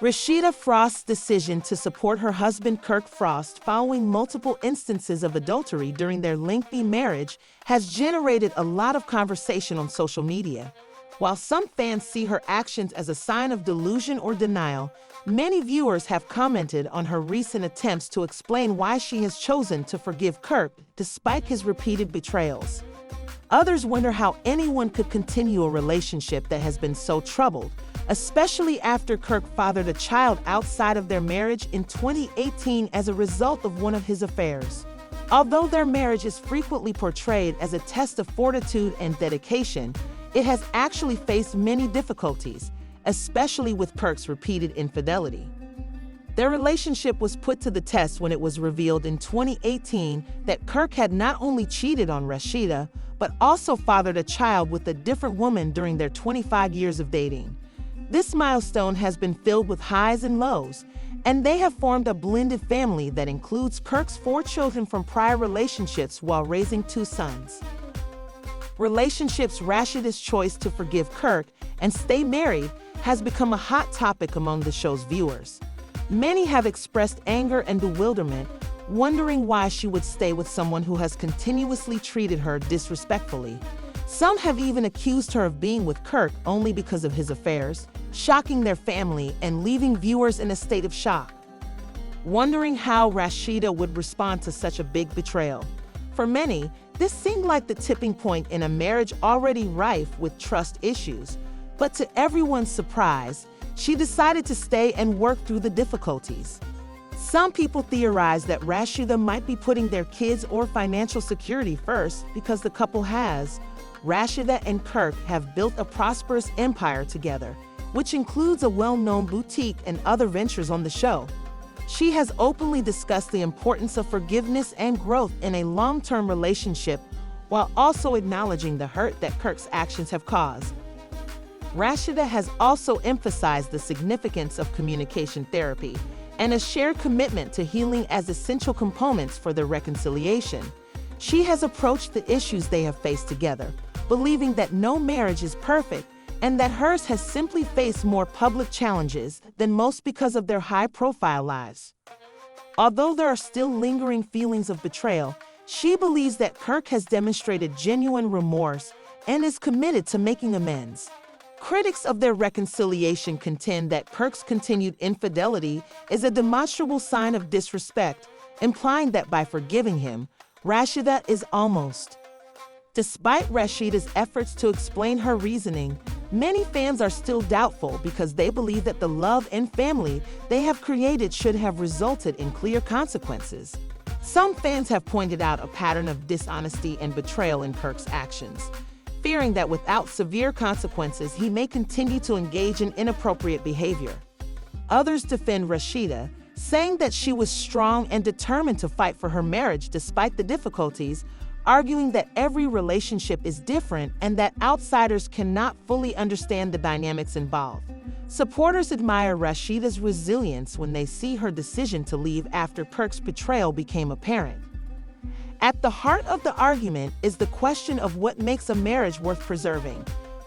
Rasheeda Frost's decision to support her husband Kirk Frost following multiple instances of adultery during their lengthy marriage has generated a lot of conversation on social media. While some fans see her actions as a sign of delusion or denial, many viewers have commented on her recent attempts to explain why she has chosen to forgive Kirk despite his repeated betrayals. Others wonder how anyone could continue a relationship that has been so troubled, especially after Kirk fathered a child outside of their marriage in 2018 as a result of one of his affairs. Although their marriage is frequently portrayed as a test of fortitude and dedication, it has actually faced many difficulties, especially with Kirk's repeated infidelity. Their relationship was put to the test when it was revealed in 2018 that Kirk had not only cheated on Rasheeda, but also fathered a child with a different woman during their 25 years of dating. This milestone has been filled with highs and lows, and they have formed a blended family that includes Kirk's 4 children from prior relationships while raising 2 sons. Rasheeda's choice to forgive Kirk and stay married has become a hot topic among the show's viewers. Many have expressed anger and bewilderment, wondering why she would stay with someone who has continuously treated her disrespectfully. Some have even accused her of being with Kirk only because of his affairs, shocking their family and leaving viewers in a state of shock, wondering how Rasheeda would respond to such a big betrayal. For many, this seemed like the tipping point in a marriage already rife with trust issues. But to everyone's surprise, she decided to stay and work through the difficulties. Some people theorize that Rasheeda might be putting their kids or financial security first because the couple has. Rasheeda and Kirk have built a prosperous empire together, which includes a well-known boutique and other ventures on the show. She has openly discussed the importance of forgiveness and growth in a long-term relationship, while also acknowledging the hurt that Kirk's actions have caused. Rasheeda has also emphasized the significance of communication therapy and a shared commitment to healing as essential components for their reconciliation. She has approached the issues they have faced together, believing that no marriage is perfect and that hers has simply faced more public challenges than most because of their high-profile lives. Although there are still lingering feelings of betrayal, she believes that Kirk has demonstrated genuine remorse and is committed to making amends. Critics of their reconciliation contend that Kirk's continued infidelity is a demonstrable sign of disrespect, implying that by forgiving him, Rasheeda is almost. Despite Rasheeda's efforts to explain her reasoning, many fans are still doubtful because they believe that the love and family they have created should have resulted in clear consequences. Some fans have pointed out a pattern of dishonesty and betrayal in Kirk's actions, fearing that without severe consequences, he may continue to engage in inappropriate behavior. Others defend Rasheeda, saying that she was strong and determined to fight for her marriage despite the difficulties, arguing that every relationship is different and that outsiders cannot fully understand the dynamics involved. Supporters admire Rasheeda's resilience when they see her decision to leave after Kirk's betrayal became apparent. At the heart of the argument is the question of what makes a marriage worth preserving.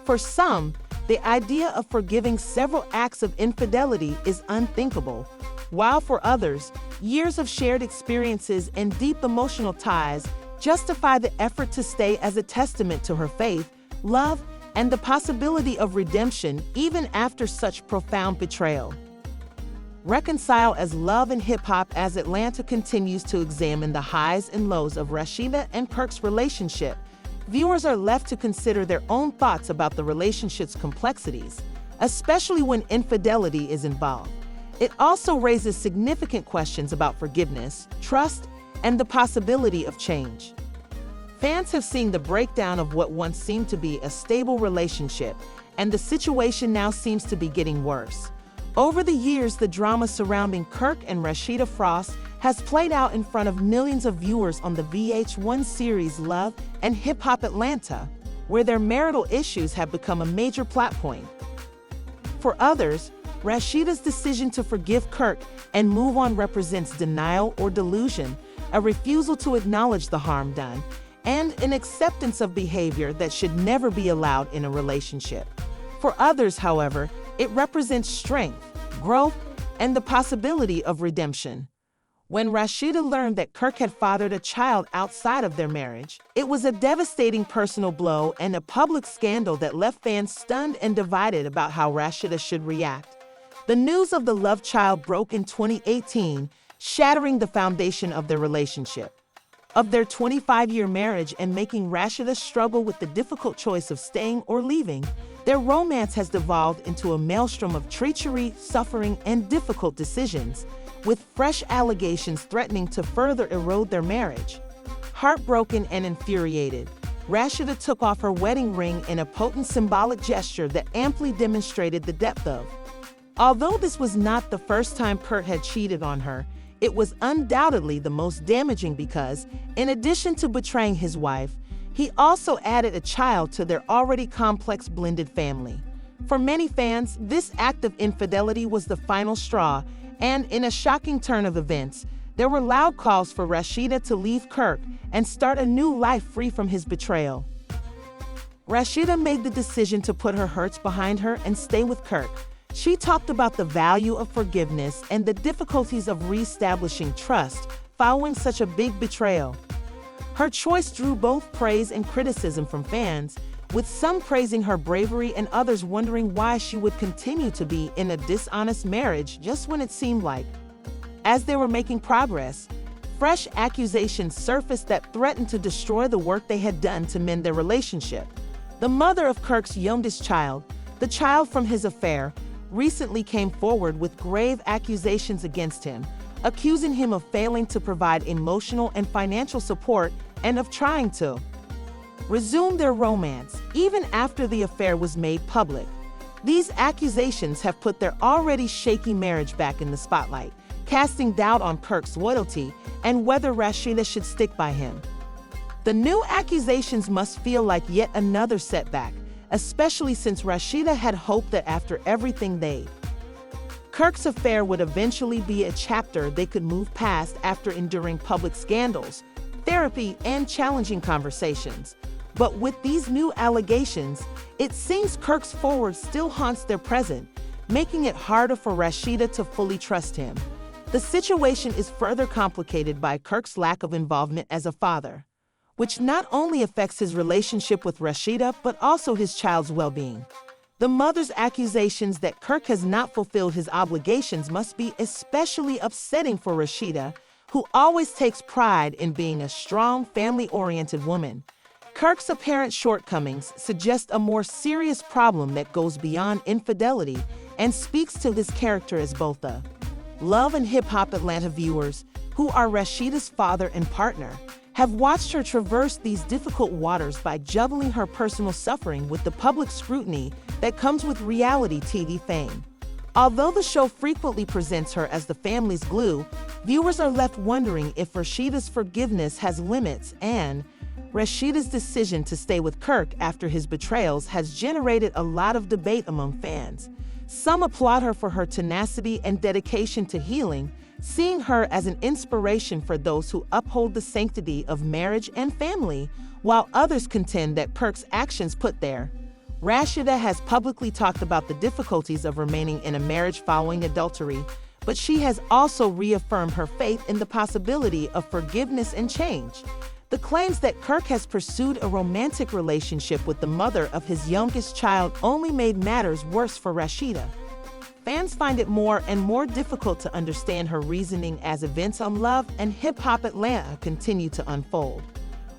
For some, the idea of forgiving several acts of infidelity is unthinkable, while for others, years of shared experiences and deep emotional ties justify the effort to stay as a testament to her faith, love, and the possibility of redemption even after such profound betrayal. Reconcile as Love and Hip Hop as Atlanta continues to examine the highs and lows of Rasheeda and Kirk's relationship. Viewers are left to consider their own thoughts about the relationship's complexities, especially when infidelity is involved. It also raises significant questions about forgiveness, trust, and the possibility of change. Fans have seen the breakdown of what once seemed to be a stable relationship, and the situation now seems to be getting worse. Over the years, the drama surrounding Kirk and Rasheeda Frost has played out in front of millions of viewers on the VH1 series Love and Hip Hop Atlanta, where their marital issues have become a major plot point. For others, Rasheeda's decision to forgive Kirk and move on represents denial or delusion, a refusal to acknowledge the harm done, and an acceptance of behavior that should never be allowed in a relationship. For others, however, it represents strength, growth, and the possibility of redemption. When Rasheeda learned that Kirk had fathered a child outside of their marriage, it was a devastating personal blow and a public scandal that left fans stunned and divided about how Rasheeda should react. The news of the love child broke in 2018, shattering the foundation of their relationship. Of their 25-year marriage and making Rasheeda struggle with the difficult choice of staying or leaving, their romance has devolved into a maelstrom of treachery, suffering, and difficult decisions, with fresh allegations threatening to further erode their marriage. Heartbroken and infuriated, Rasheeda took off her wedding ring in a potent symbolic gesture that amply demonstrated the depth of. Although this was not the first time Kirk had cheated on her, it was undoubtedly the most damaging because, in addition to betraying his wife, he also added a child to their already complex blended family. For many fans, this act of infidelity was the final straw, and in a shocking turn of events, there were loud calls for Rasheeda to leave Kirk and start a new life free from his betrayal. Rasheeda made the decision to put her hurts behind her and stay with Kirk. She talked about the value of forgiveness and the difficulties of reestablishing trust following such a big betrayal. Her choice drew both praise and criticism from fans, with some praising her bravery and others wondering why she would continue to be in a dishonest marriage just when it seemed like. As they were making progress, fresh accusations surfaced that threatened to destroy the work they had done to mend their relationship. The mother of Kirk's youngest child, the child from his affair, recently came forward with grave accusations against him, accusing him of failing to provide emotional and financial support and of trying to resume their romance even after the affair was made public. These accusations have put their already shaky marriage back in the spotlight, casting doubt on Kirk's loyalty and whether Rasheeda should stick by him. The new accusations must feel like yet another setback, especially since Rasheeda had hoped that after everything Kirk's affair would eventually be a chapter they could move past after enduring public scandals, therapy, and challenging conversations. But with these new allegations, it seems Kirk's forward still haunts their present, making it harder for Rasheeda to fully trust him. The situation is further complicated by Kirk's lack of involvement as a father, which not only affects his relationship with Rasheeda but also his child's well-being. The mother's accusations that Kirk has not fulfilled his obligations must be especially upsetting for Rasheeda, who always takes pride in being a strong, family-oriented woman. Kirk's apparent shortcomings suggest a more serious problem that goes beyond infidelity and speaks to his character as both a Love and Hip Hop Atlanta viewers, who are Rasheeda's father and partner, have watched her traverse these difficult waters by juggling her personal suffering with the public scrutiny that comes with reality TV fame. Although the show frequently presents her as the family's glue, viewers are left wondering if Rasheeda's forgiveness has limits, and Rasheeda's decision to stay with Kirk after his betrayals has generated a lot of debate among fans. Some applaud her for her tenacity and dedication to healing, seeing her as an inspiration for those who uphold the sanctity of marriage and family, while others contend that Kirk's actions put there. Rasheeda has publicly talked about the difficulties of remaining in a marriage following adultery, but she has also reaffirmed her faith in the possibility of forgiveness and change. The claims that Kirk has pursued a romantic relationship with the mother of his youngest child only made matters worse for Rasheeda. Fans find it more and more difficult to understand her reasoning as events on Love and Hip Hop Atlanta continue to unfold.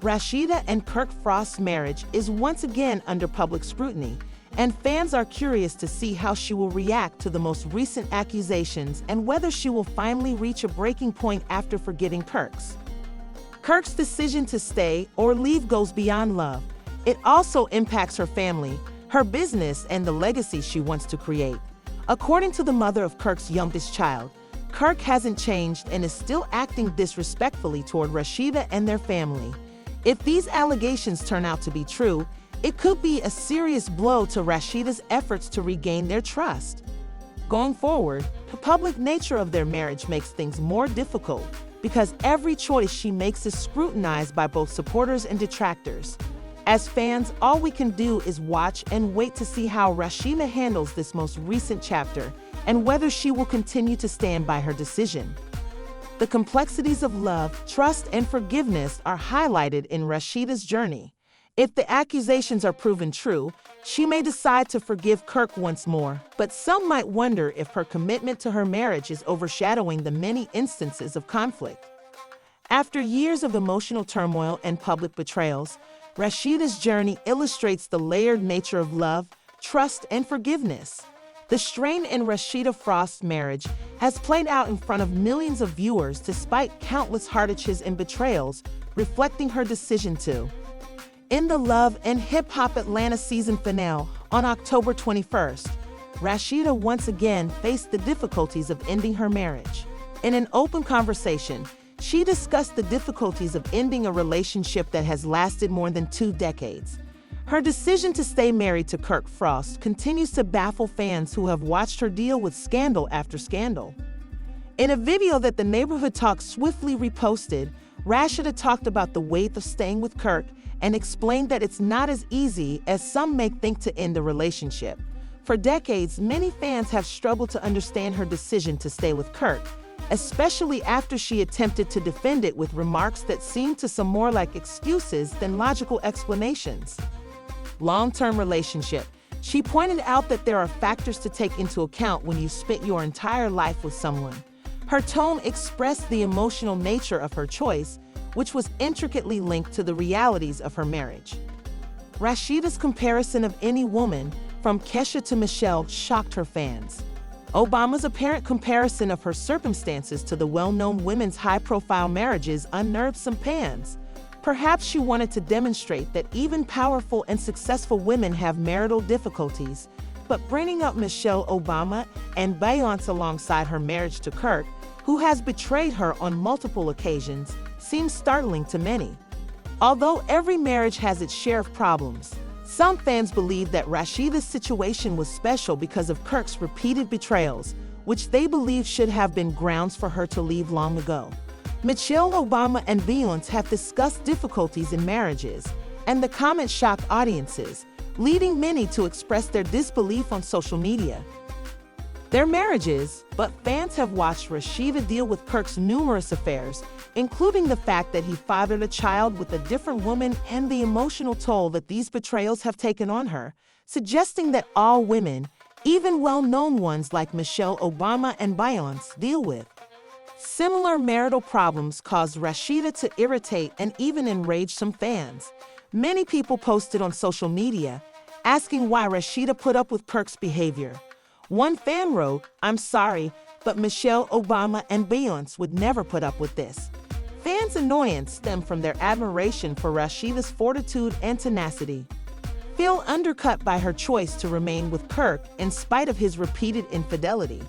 Rasheeda and Kirk Frost's marriage is once again under public scrutiny, and fans are curious to see how she will react to the most recent accusations and whether she will finally reach a breaking point after forgiving Kirk's decision to stay or leave goes beyond love. It also impacts her family, her business, and the legacy she wants to create. According to the mother of Kirk's youngest child, Kirk hasn't changed and is still acting disrespectfully toward Rasheeda and their family. If these allegations turn out to be true, it could be a serious blow to Rasheeda's efforts to regain their trust. Going forward, the public nature of their marriage makes things more difficult because every choice she makes is scrutinized by both supporters and detractors. As fans, all we can do is watch and wait to see how Rasheeda handles this most recent chapter and whether she will continue to stand by her decision. The complexities of love, trust, and forgiveness are highlighted in Rasheeda's journey. If the accusations are proven true, she may decide to forgive Kirk once more, but some might wonder if her commitment to her marriage is overshadowing the many instances of conflict. After years of emotional turmoil and public betrayals, Rasheeda's journey illustrates the layered nature of love, trust, and forgiveness. The strain in Rasheeda Frost's marriage has played out in front of millions of viewers despite countless hardships and betrayals, reflecting her decision to. In the Love and Hip Hop Atlanta season finale on October 21st, Rasheeda once again faced the difficulties of ending her marriage. In an open conversation, she discussed the difficulties of ending a relationship that has lasted more than 2 decades. Her decision to stay married to Kirk Frost continues to baffle fans who have watched her deal with scandal after scandal. In a video that the Neighborhood Talk swiftly reposted, Rasheeda talked about the weight of staying with Kirk and explained that it's not as easy as some may think to end a relationship. For decades, many fans have struggled to understand her decision to stay with Kirk, especially after she attempted to defend it with remarks that seemed to some more like excuses than logical explanations. Long-term relationship. She pointed out that there are factors to take into account when you spent your entire life with someone. Her tone expressed the emotional nature of her choice, which was intricately linked to the realities of her marriage. Rasheeda's comparison of any woman, from Kesha to Michelle, shocked her fans. Obama's apparent comparison of her circumstances to the well-known women's high-profile marriages unnerved some fans. Perhaps she wanted to demonstrate that even powerful and successful women have marital difficulties, but bringing up Michelle Obama and Beyonce alongside her marriage to Kirk, who has betrayed her on multiple occasions, seems startling to many. Although every marriage has its share of problems, some fans believe that Rasheeda's situation was special because of Kirk's repeated betrayals, which they believe should have been grounds for her to leave long ago. Michelle Obama and Beyonce have discussed difficulties in marriages, and the comments shocked audiences, leading many to express their disbelief on social media. Their marriages, but fans have watched Rasheeda deal with Kirk's numerous affairs, including the fact that he fathered a child with a different woman and the emotional toll that these betrayals have taken on her, suggesting that all women, even well-known ones like Michelle Obama and Beyonce, deal with. Similar marital problems caused Rasheeda to irritate and even enrage some fans. Many people posted on social media, asking why Rasheeda put up with Kirk's behavior. One fan wrote, "I'm sorry, but Michelle Obama and Beyonce would never put up with this." Fans' annoyance stemmed from their admiration for Rasheeda's fortitude and tenacity. Feel undercut by her choice to remain with Kirk in spite of his repeated infidelity.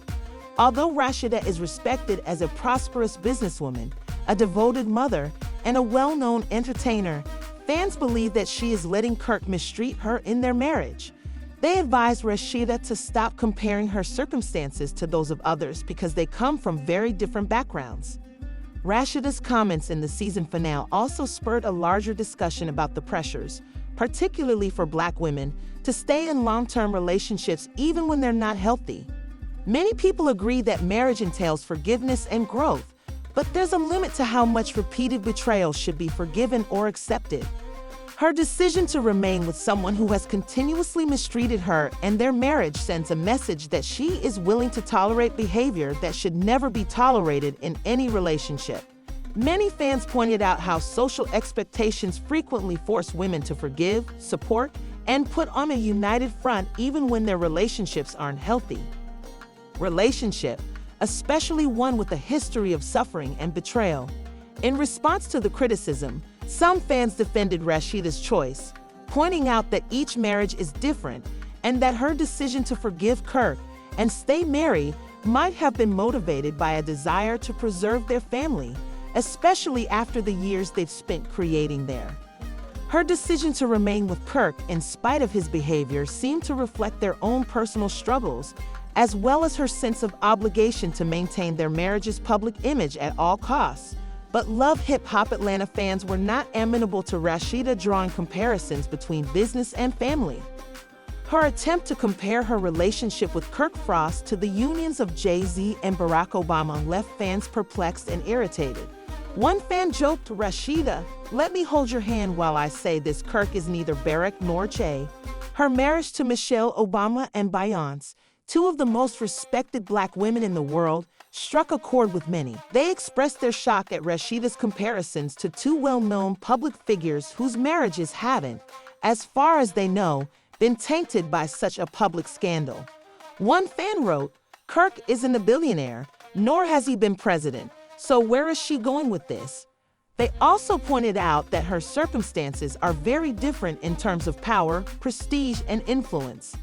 Although Rasheeda is respected as a prosperous businesswoman, a devoted mother, and a well-known entertainer, fans believe that she is letting Kirk mistreat her in their marriage. They advise Rasheeda to stop comparing her circumstances to those of others because they come from very different backgrounds. Rasheeda's comments in the season finale also spurred a larger discussion about the pressures, particularly for Black women, to stay in long-term relationships even when they're not healthy. Many people agree that marriage entails forgiveness and growth, but there's a limit to how much repeated betrayal should be forgiven or accepted. Her decision to remain with someone who has continuously mistreated her and their marriage sends a message that she is willing to tolerate behavior that should never be tolerated in any relationship. Many fans pointed out how social expectations frequently force women to forgive, support, and put on a united front even when their relationships aren't healthy. Relationship, especially one with a history of suffering and betrayal. In response to the criticism, some fans defended Rasheeda's choice, pointing out that each marriage is different and that her decision to forgive Kirk and stay married might have been motivated by a desire to preserve their family, especially after the years they've spent creating there. Her decision to remain with Kirk in spite of his behavior seemed to reflect their own personal struggles, as well as her sense of obligation to maintain their marriage's public image at all costs. But Love Hip Hop Atlanta fans were not amenable to Rasheeda drawing comparisons between business and family. Her attempt to compare her relationship with Kirk Frost to the unions of Jay-Z and Barack Obama left fans perplexed and irritated. One fan joked, "Rasheeda, let me hold your hand while I say this. Kirk is neither Barack nor Jay." Her marriage to Michelle Obama and Beyonce, two of the most respected black women in the world, struck a chord with many. They expressed their shock at Rasheeda's comparisons to two well-known public figures whose marriages haven't, as far as they know, been tainted by such a public scandal. One fan wrote, "Kirk isn't a billionaire, nor has he been president, so where is she going with this?" They also pointed out that her circumstances are very different in terms of power, prestige, and influence.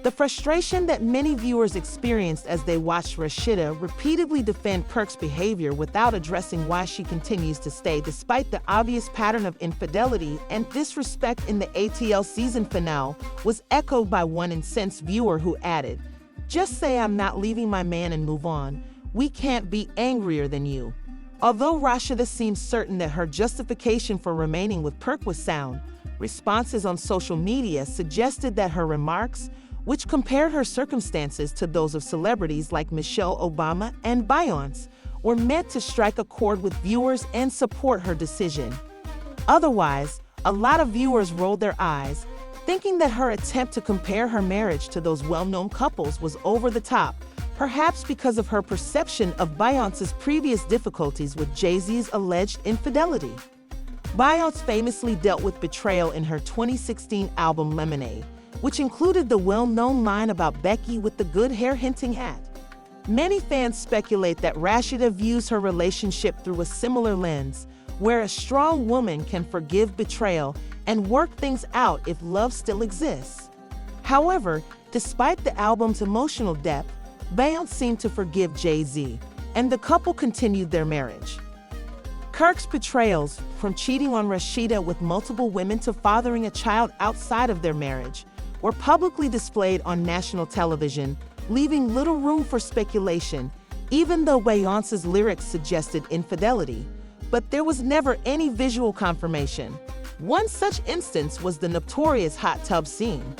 The frustration that many viewers experienced as they watched Rasheeda repeatedly defend Kirk's behavior without addressing why she continues to stay despite the obvious pattern of infidelity and disrespect in the ATL season finale was echoed by one incensed viewer who added, "Just say I'm not leaving my man and move on. We can't be angrier than you." Although Rasheeda seems certain that her justification for remaining with Kirk was sound, responses on social media suggested that her remarks, which compared her circumstances to those of celebrities like Michelle Obama and Beyonce, were meant to strike a chord with viewers and support her decision. Otherwise, a lot of viewers rolled their eyes, thinking that her attempt to compare her marriage to those well-known couples was over the top, perhaps because of her perception of Beyonce's previous difficulties with Jay-Z's alleged infidelity. Beyonce famously dealt with betrayal in her 2016 album Lemonade, which included the well-known line about Becky with the good hair hinting at. Many fans speculate that Rasheeda views her relationship through a similar lens, where a strong woman can forgive betrayal and work things out if love still exists. However, despite the album's emotional depth, Beyonce seemed to forgive Jay-Z, and the couple continued their marriage. Kirk's betrayals, from cheating on Rasheeda with multiple women to fathering a child outside of their marriage, were publicly displayed on national television, leaving little room for speculation, even though Beyonce's lyrics suggested infidelity. But there was never any visual confirmation. One such instance was the notorious hot tub scene.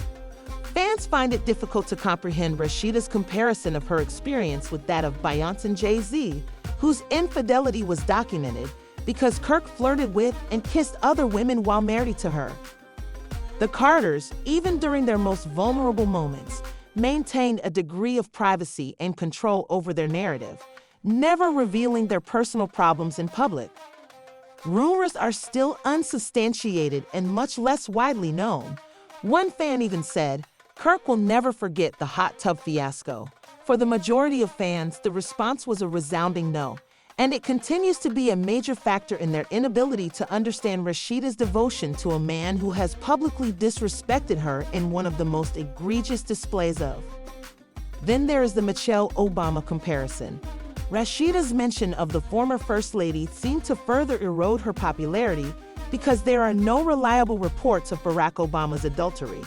Fans find it difficult to comprehend Rasheeda's comparison of her experience with that of Beyonce and Jay-Z, whose infidelity was documented because Kirk flirted with and kissed other women while married to her. The Carters, even during their most vulnerable moments, maintained a degree of privacy and control over their narrative, never revealing their personal problems in public. Rumors are still unsubstantiated and much less widely known. One fan even said, "Kirk will never forget the hot tub fiasco." For the majority of fans, the response was a resounding no, and it continues to be a major factor in their inability to understand Rasheeda's devotion to a man who has publicly disrespected her in one of the most egregious displays of. Then there is the Michelle Obama comparison. Rasheeda's mention of the former First Lady seemed to further erode her popularity because there are no reliable reports of Barack Obama's adultery.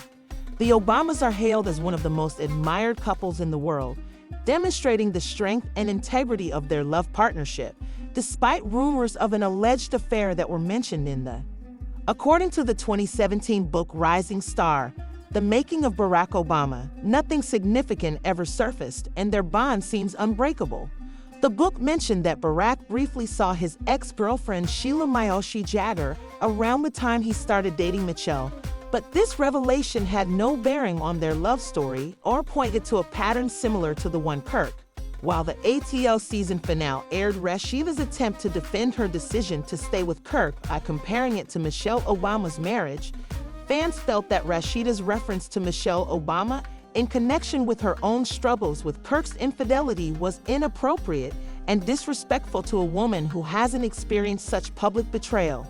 The Obamas are hailed as one of the most admired couples in the world, demonstrating the strength and integrity of their love partnership, despite rumors of an alleged affair that were mentioned in the. According to the 2017 book Rising Star, The Making of Barack Obama, nothing significant ever surfaced, and their bond seems unbreakable. The book mentioned that Barack briefly saw his ex-girlfriend Sheila Miyoshi Jagger around the time he started dating Michelle, but this revelation had no bearing on their love story or pointed to a pattern similar to the one Kirk. While the ATL season finale aired Rasheeda's attempt to defend her decision to stay with Kirk by comparing it to Michelle Obama's marriage, fans felt that Rasheeda's reference to Michelle Obama in connection with her own struggles with Kirk's infidelity was inappropriate and disrespectful to a woman who hasn't experienced such public betrayal.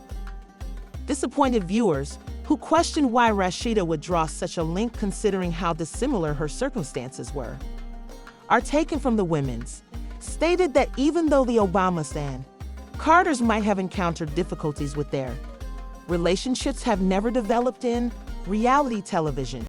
Disappointed viewers, who questioned why Rasheeda would draw such a link considering how dissimilar her circumstances were, are taken from the women's, stated that even though the Obamas and Carters might have encountered difficulties with their relationships have never developed in reality television.